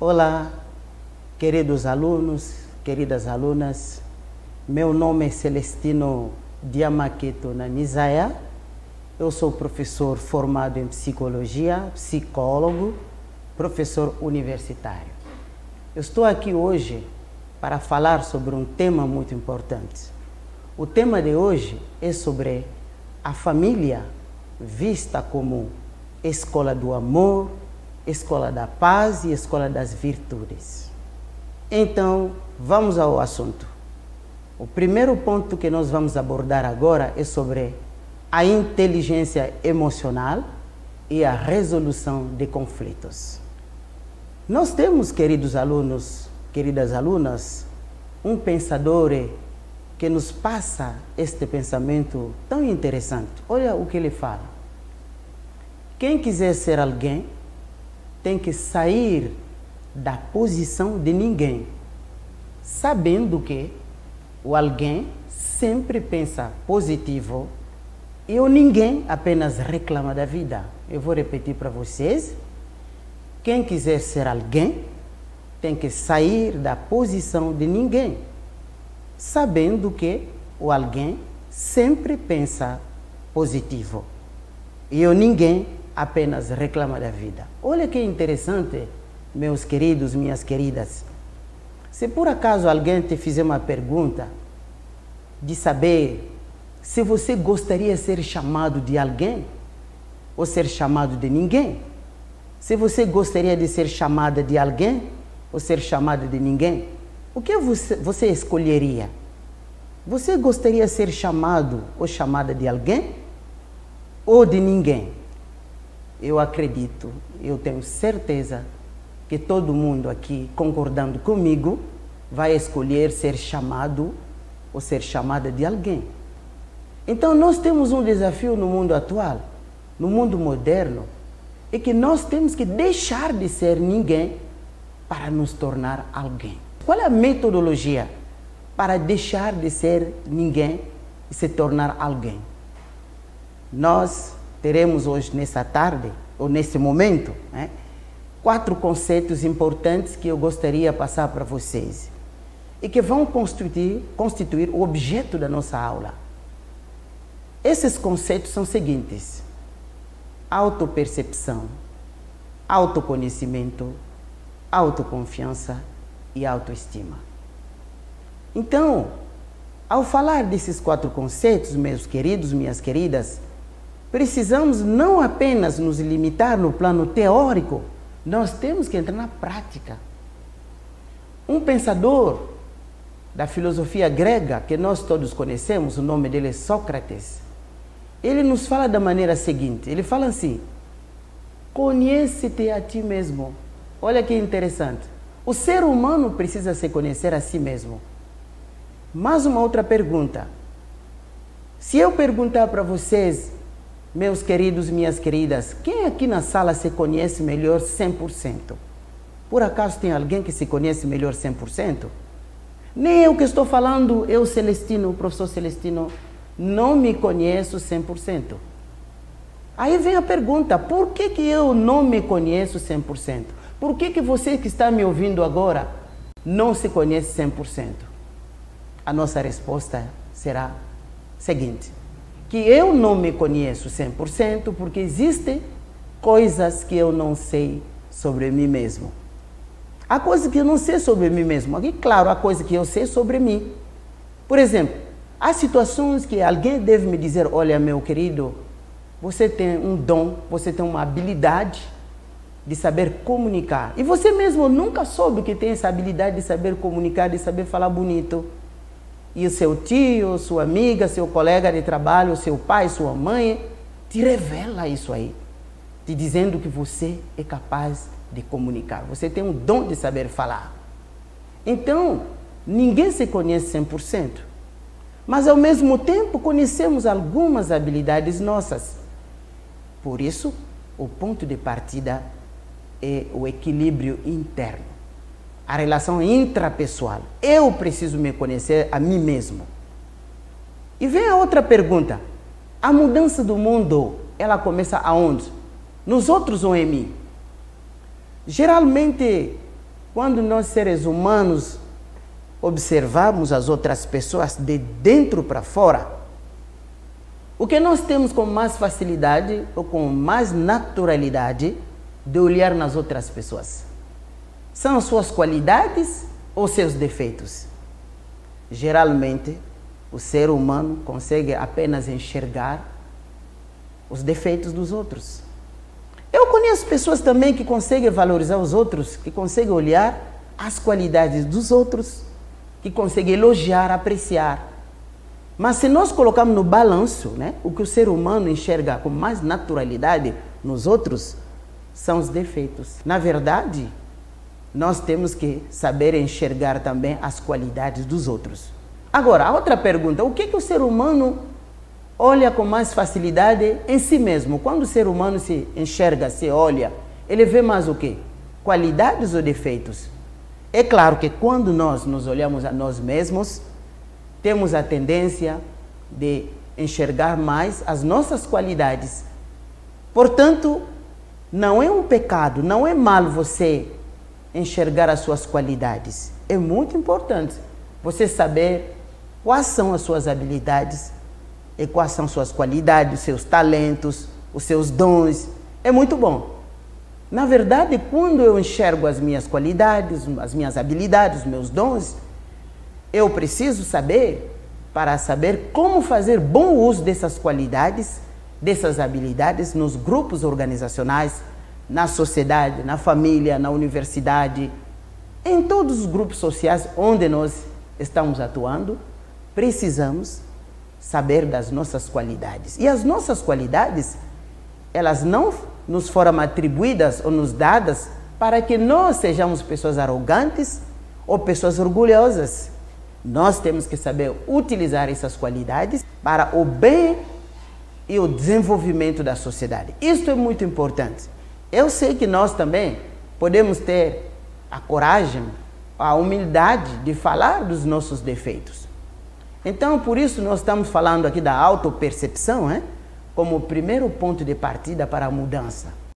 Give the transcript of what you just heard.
Olá, queridos alunos, queridas alunas. Meu nome é Celestino Diamaqueto Nanizaya. Eu sou professor formado em psicologia, psicólogo, professor universitário. Eu estou aqui hoje para falar sobre um tema muito importante. O tema de hoje é sobre a família vista como escola do amor, escola da paz e escola das virtudes. Então, vamos ao assunto. O primeiro ponto que nós vamos abordar agora é sobre a inteligência emocional e a resolução de conflitos. Nós temos, queridos alunos, queridas alunas, um pensador que nos passa este pensamento tão interessante. Olha o que ele fala. Quem quiser ser alguém tem que sair da posição de ninguém, sabendo que o alguém sempre pensa positivo e o ninguém apenas reclama da vida. Eu vou repetir para vocês. Quem quiser ser alguém tem que sair da posição de ninguém, sabendo que o alguém sempre pensa positivo e o ninguém apenas reclama da vida. Olha que interessante, meus queridos, minhas queridas. Se por acaso alguém te fizer uma pergunta de saber se você gostaria de ser chamado de alguém ou ser chamado de ninguém, se você gostaria de ser chamada de alguém ou ser chamada de ninguém, o que você escolheria? Você gostaria de ser chamado ou chamada de alguém ou de ninguém? Eu acredito, eu tenho certeza que todo mundo aqui, concordando comigo, vai escolher ser chamado ou ser chamada de alguém. Então, nós temos um desafio no mundo atual, no mundo moderno, é que nós temos que deixar de ser ninguém para nos tornar alguém. Qual é a metodologia para deixar de ser ninguém e se tornar alguém? Nós teremos hoje, nessa tarde, ou nesse momento, 4 conceitos importantes que eu gostaria de passar para vocês e que vão constituir o objeto da nossa aula. Esses conceitos são os seguintes: autopercepção, autoconhecimento, autoconfiança e autoestima. Então, ao falar desses 4 conceitos, meus queridos, minhas queridas, precisamos não apenas nos limitar no plano teórico, nós temos que entrar na prática. Um pensador da filosofia grega, que nós todos conhecemos, o nome dele é Sócrates, ele nos fala da maneira seguinte, ele fala assim: conhece-te a ti mesmo. Olha que interessante. O ser humano precisa se conhecer a si mesmo. Mais uma outra pergunta. Se eu perguntar para vocês, meus queridos e minhas queridas, quem aqui na sala se conhece melhor 100%? Por acaso tem alguém que se conhece melhor 100%? Nem eu que estou falando, eu Celestino, o professor Celestino, não me conheço 100%. Aí vem a pergunta, por que eu não me conheço 100%? Por que você que está me ouvindo agora não se conhece 100%? A nossa resposta será a seguinte: que eu não me conheço 100% porque existem coisas que eu não sei sobre mim mesmo. Há coisas que eu não sei sobre mim mesmo. Aqui, claro, há coisas que eu sei sobre mim. Por exemplo, há situações que alguém deve me dizer: olha, meu querido, você tem um dom, você tem uma habilidade de saber comunicar. E você mesmo nunca soube que tem essa habilidade de saber comunicar, de saber falar bonito. E o seu tio, sua amiga, seu colega de trabalho, seu pai, sua mãe, te revela isso aí, te dizendo que você é capaz de comunicar. Você tem um dom de saber falar. Então, ninguém se conhece 100%. Mas, ao mesmo tempo, conhecemos algumas habilidades nossas. Por isso, o ponto de partida é o equilíbrio interno. A relação intrapessoal. Eu preciso me conhecer a mim mesmo. E vem a outra pergunta. A mudança do mundo, ela começa aonde? Nos outros ou em mim? Geralmente, quando nós seres humanos observamos as outras pessoas de dentro para fora, o que nós temos com mais facilidade ou com mais naturalidade de olhar nas outras pessoas? São suas qualidades ou seus defeitos? Geralmente, o ser humano consegue apenas enxergar os defeitos dos outros. Eu conheço pessoas também que conseguem valorizar os outros, que conseguem olhar as qualidades dos outros, que conseguem elogiar, apreciar. Mas se nós colocarmos no balanço, né, o que o ser humano enxerga com mais naturalidade nos outros são os defeitos. Na verdade, nós temos que saber enxergar também as qualidades dos outros. Agora, a outra pergunta, o que o ser humano olha com mais facilidade em si mesmo? Quando o ser humano se enxerga, se olha, ele vê mais o quê? Qualidades ou defeitos? É claro que quando nós nos olhamos a nós mesmos, temos a tendência de enxergar mais as nossas qualidades. Portanto, não é um pecado, não é mal você enxergar as suas qualidades. É muito importante você saber quais são as suas habilidades e quais são suas qualidades, os seus talentos, os seus dons. É muito bom. Na verdade, quando eu enxergo as minhas qualidades, as minhas habilidades, os meus dons, eu preciso saber, para saber como fazer bom uso dessas qualidades, dessas habilidades nos grupos organizacionais, na sociedade, na família, na universidade, em todos os grupos sociais onde nós estamos atuando, precisamos saber das nossas qualidades. E as nossas qualidades, elas não nos foram atribuídas ou nos dadas para que nós sejamos pessoas arrogantes ou pessoas orgulhosas. Nós temos que saber utilizar essas qualidades para o bem e o desenvolvimento da sociedade. Isso é muito importante. Eu sei que nós também podemos ter a coragem, a humildade de falar dos nossos defeitos. Então, por isso nós estamos falando aqui da autopercepção, como o primeiro ponto de partida para a mudança.